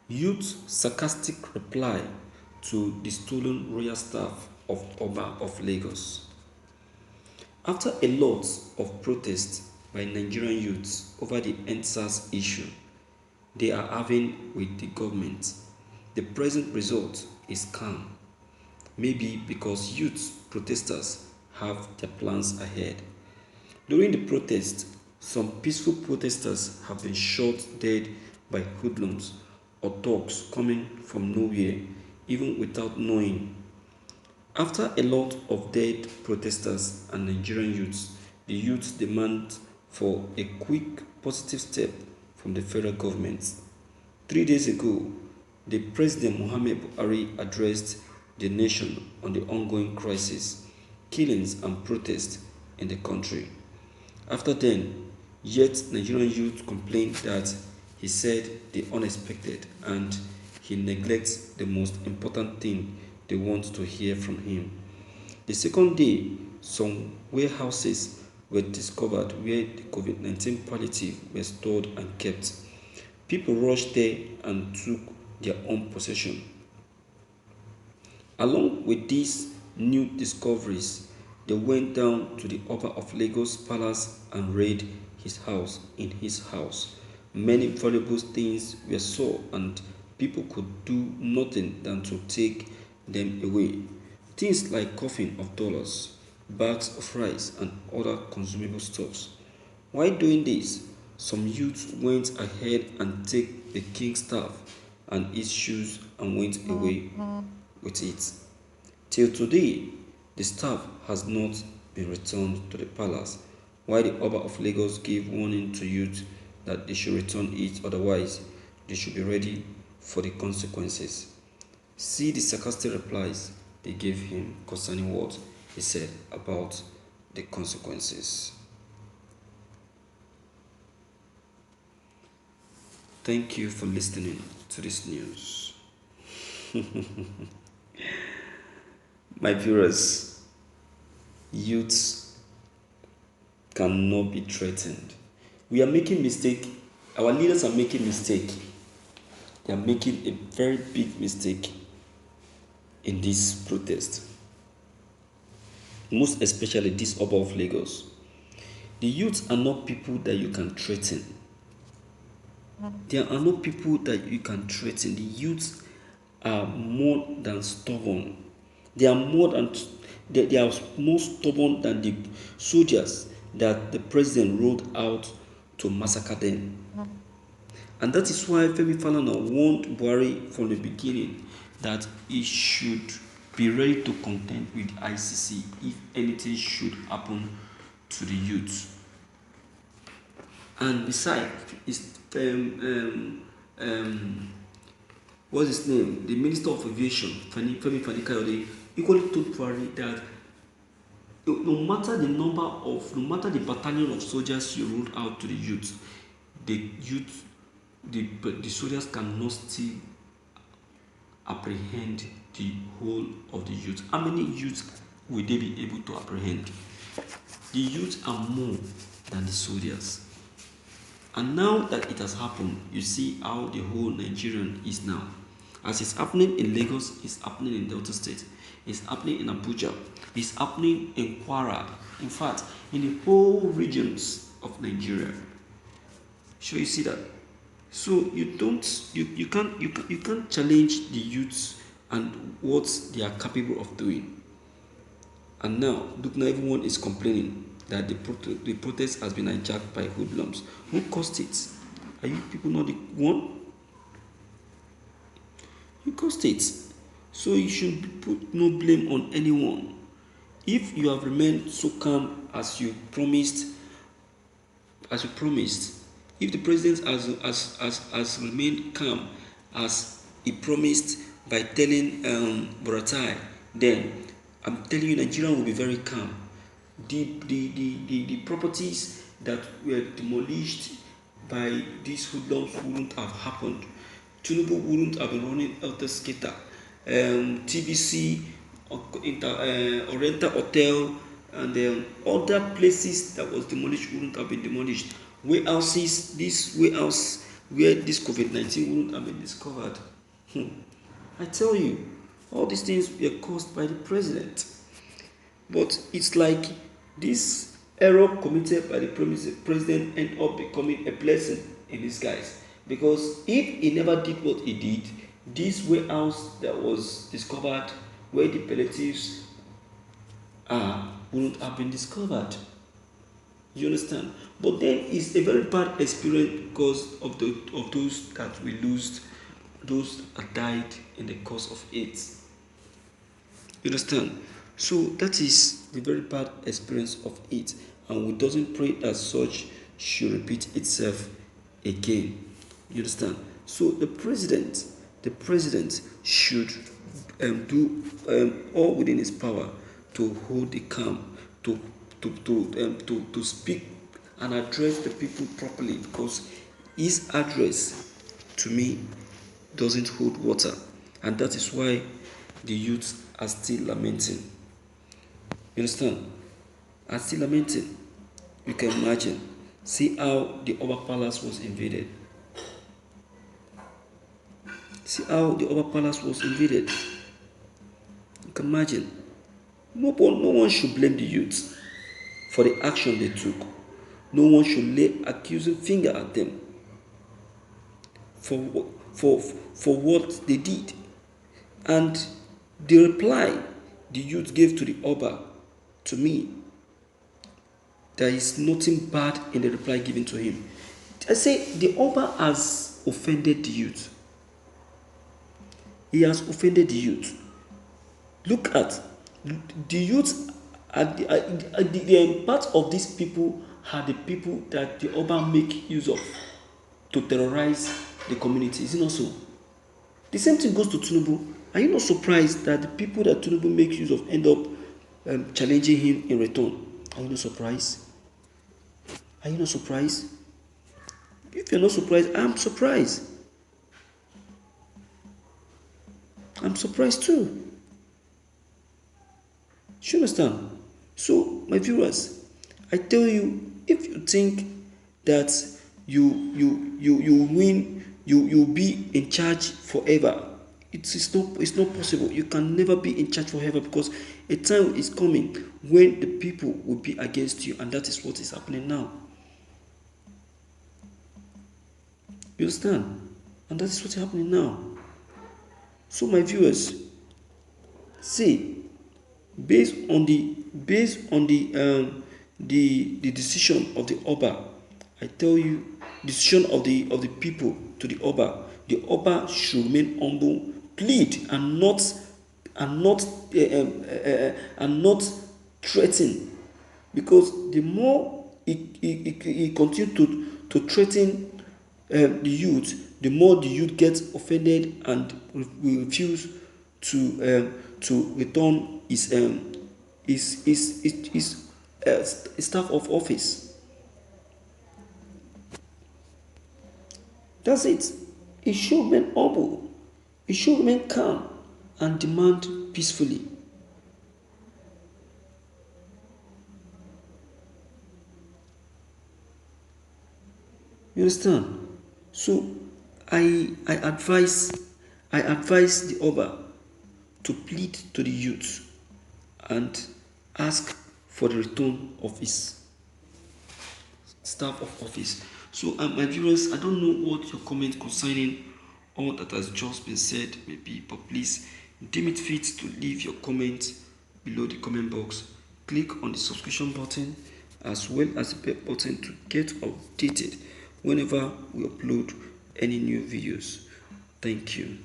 Yøūth's sarcastic reply to the stolen royal staff of Oba of Lagos. After a lot of protests by Nigerian youths over the EndSARS issue they are having with the government, the present result is calm. Maybe because youth protesters have their plans ahead. During the protest, some peaceful protesters have been shot dead by hoodlums or thugs coming from nowhere, even without knowing. After a lot of dead protesters and Nigerian youths, the youths demand for a quick positive step from the federal government. 3 days ago, the President Mohamed Buhari addressed the nation on the ongoing crisis, killings and protests in the country. After then, yet Nigerian youth complained that he said the unexpected and he neglects the most important thing they want to hear from him. The second day, some warehouses were discovered where the COVID-19 palliative were stored and kept. People rushed there and took their own possession. Along with these new discoveries, they went down to the Oba of Lagos palace and raided his house. In his house, many valuable things were sold and people could do nothing than to take them away. Things like coffin of dollars, bags of rice and other consumable stuffs. While doing this, some youths went ahead and took the king's staff and his shoes and went away with it. Till today, the staff has not been returned to the palace, while the Oba of Lagos gave warning to youth that they should return it, otherwise they should be ready for the consequences. See the sarcastic replies they gave him concerning what he said about the consequences. Thank you for listening to this news. My viewers, youths cannot be threatened. We are making mistake. Our leaders are making mistake. They are making a very big mistake in this protest. Most especially this Oba of Lagos. The youths are not people that you can threaten. There are not people that you can threaten. The youths are more than stubborn. They are they are more stubborn than the soldiers that the president rolled out to massacre them. And that is why Femi Falana warned Buhari from the beginning that he should be ready to contend with ICC if anything should happen to the youth. And besides, what's his name? The Minister of Aviation, Femi Fani-Kayode, equally told Buhari that no matter the battalion of soldiers you rolled out to the youth, the soldiers cannot still apprehend the whole of the youth. How many youths will they be able to apprehend? The youth are more than the soldiers. And now that it has happened, you see how the whole Nigerian is now. As it's happening in Lagos, it's happening in Delta State, it's happening in Abuja, it's happening in Kwara, in fact, in the whole regions of Nigeria. So you see that. So you can't challenge the youths and what they are capable of doing. And now, look, now everyone is complaining that the protest has been hijacked by hoodlums. Who caused it? Are you people not the one? You caused it. So you should put no blame on anyone. If you have remained so calm as you promised, if the president has remained calm as he promised by telling Buratai, then I'm telling you, Nigeria will be very calm. The properties that were demolished by these hoodlums wouldn't have happened. Tinubu wouldn't have been running Elter Skater. TBC, Oriental Hotel, and other places that was demolished wouldn't have been demolished. Warehouses, this warehouse where this COVID-19 wouldn't have been discovered. I tell you, all these things were caused by the president. But it's like this error committed by the president ended up becoming a blessing in disguise. Because if he never did what he did, this warehouse that was discovered where the palliatives are wouldn't have been discovered. You understand? But then it's a very bad experience because of those that we lost, those that died in the course of it. You understand? So that is the very bad experience of it, and we doesn't pray that such should repeat itself again. You understand? So the president should do all within his power to hold the calm, to speak and address the people properly, because his address to me doesn't hold water, and that is why the youths are still lamenting. You understand? Are still lamenting. You can imagine. See how the Oba Palace was invaded. See how the Oba Palace was invaded. You can imagine. No one should blame the youth for the action they took. No one should lay accusing finger at them for what they did. And the reply the youth gave to the Oba, to me, there is nothing bad in the reply given to him. I say the Oba has offended the youth. He has offended the youth. Look at the youth. The part of these people are the people that the Oba make use of to terrorize the community. Is it not so? The same thing goes to Tinubu. Are you not surprised that the people that Tinubu makes use of end up challenging him in return? Are you not surprised? Are you not surprised? If you're not surprised, I'm surprised. I'm surprised too. Do you understand? So, my viewers, I tell you, if you think that you win, you'll be in charge forever, it's not possible. You can never be in charge forever, because a time is coming when the people will be against you, and that is what is happening now. You understand? And that is what's happening now. So, my viewers, see, based on the decision of the Oba, I tell you, decision of the people to the Oba should remain humble, plead, and not threaten, because the more he continue to threaten the youth, the more the youth gets offended and will refuse to return his staff of office. That's it. It should remain humble. It should remain calm and demand peacefully. You understand? So I advise the Oba to plead to the youth and ask for the return of his staff of office. So my viewers, I don't know what your comment concerning all that has just been said may be, but please deem it fit to leave your comment below the comment box. Click on the subscription button as well as the bell button to get updated whenever we upload any new videos. Thank you.